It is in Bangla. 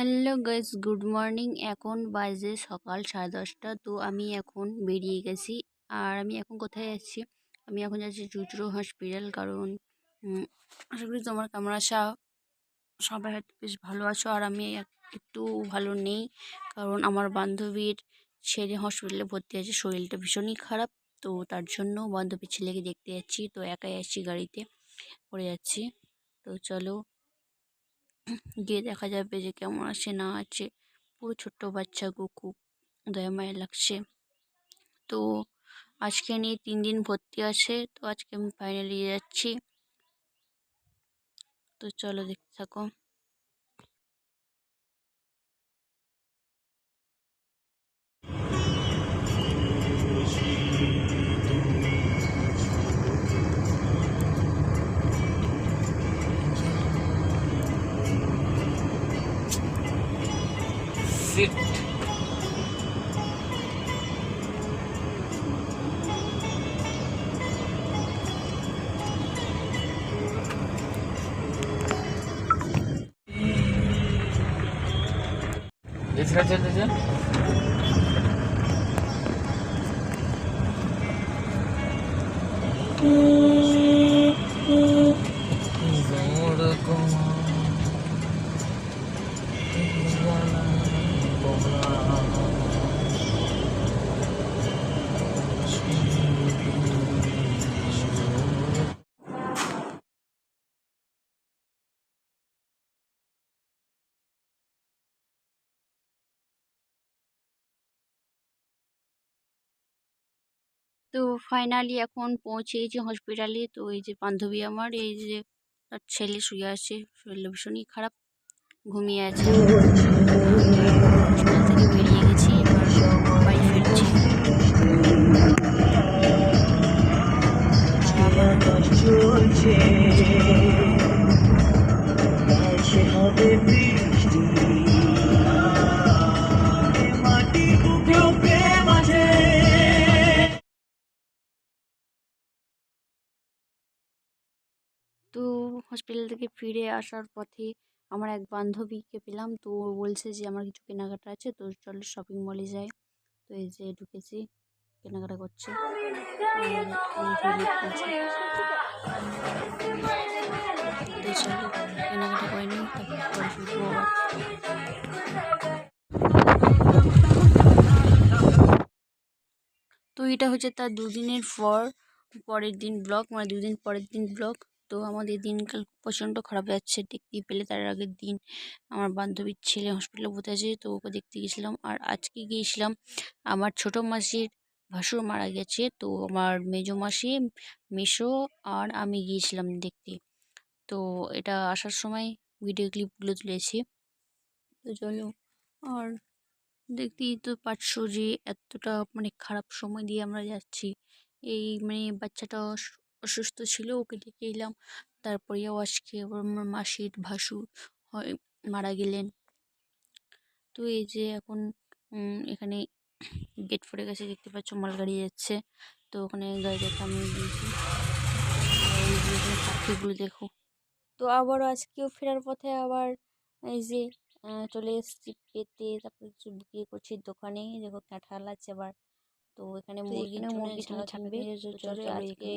Hello guys, good morning. এখন বাজে সকাল 10:30। তো আমি এখন বেরিয়ে গেছি। আর আমি এখন কোথায় যাচ্ছি? আমি এখন যাচ্ছি চুঁচুড়া হসপিটাল। কারণ আশা করি তোমার কেমন আছো, সবাই হয়তো বেশ ভালো আছো। আর আমি একটু ভালো নেই, কারণ আমার বান্ধবীর ছেলে হসপিটালে ভর্তি আছে, শরীরটা ভীষণই খারাপ। তো তার জন্য বান্ধবীর ছেলেকে দেখতে যাচ্ছি। তো একাই আসছি, গাড়িতে করে যাচ্ছি। তো চলো গিয়ে দেখা যাবে যে কেমন আছে না আছে। পুরো ছোট্ট বাচ্চা গো, খুব দয়া মায়া লাগছে। তো আজকে নিয়ে 3 দিন ভর্তি আছে। তো আজকে আমি ফাইনালি যাচ্ছি। তো চলো দেখতে থাকো। এছাড়া চলতে চান তো ফাইনালি এখন পৌঁছেছি হসপিটালে। তো এই যে বান্ধবী আমার, এই যে তার ছেলে শুয়ে আছে, শরীরটা ভীষণই খারাপ, ঘুমিয়ে আছে। আমি হসপিটাল থেকে বেরিয়ে গেছি, এবার বাড়ি ফিরছি। আর আমার তো হসপিটাল থেকে ফিরে আসার পথে আমার এক বান্ধবীকে পেলাম। তো ও বলছে যে আমার কিছু কেনাকাটা আছে, তো চলো শপিং মলে যাই। তো এই যে ঢুকেছি, কেনাকাটা করছে। আর এই যে লিপ কিনছে। তো চলো কেনাকাটা করে নিই, তারপর পরে ফিরবো আবার। তো এটা হচ্ছে তার 2 দিনের পরের দিন ব্লগ, মানে 2 দিন পরের দিন ব্লগ। তো আমাদের দিনকাল প্রচণ্ড খারাপ যাচ্ছে, দেখতেই পেলে। তার আগের দিন আমার বান্ধবীর ছেলে হসপিটালে ভর্তি আছে, তো ওকে দেখতে গেছিলাম। আর আজকে গিয়েছিলাম, আমার ছোট মাসির ভাসুর মারা গেছে। তো আমার মেজো মাসি, মেসো আর আমি গিয়েছিলাম দেখতে। তো এটা আসার সময় ভিডিও ক্লিপগুলো তুলেছি। তো চলো। আর দেখতেই তো পারছো যে এতটা মানে খারাপ সময় দিয়ে আমরা যাচ্ছি। এই মানে বাচ্চাটা অসুস্থ ছিল, ওকে ডেকে এলাম। তারপরেও আজকে আবার আমার মাসির ভাসুর হয় মারা গেলেন। তো এই যে এখন এখানে গেট পড়ে গেছে, দেখতে পাচ্ছ মালগাড়ি যাচ্ছে। তো ওখানে গাড়িটা থামিয়ে দিয়েছি। আর এই যে এখানে পাখিগুলো দেখো। তো আবারও আজকেও ফেরার পথে আবার এই যে চলে এসেছি পেতে, তারপরে কিছু বিক্রি করছি দোকানে। দেখো কাঁঠাল আছে আবার। তো এখানে মুরগির জন্য ছানা থাকবে। তো চলো আজকে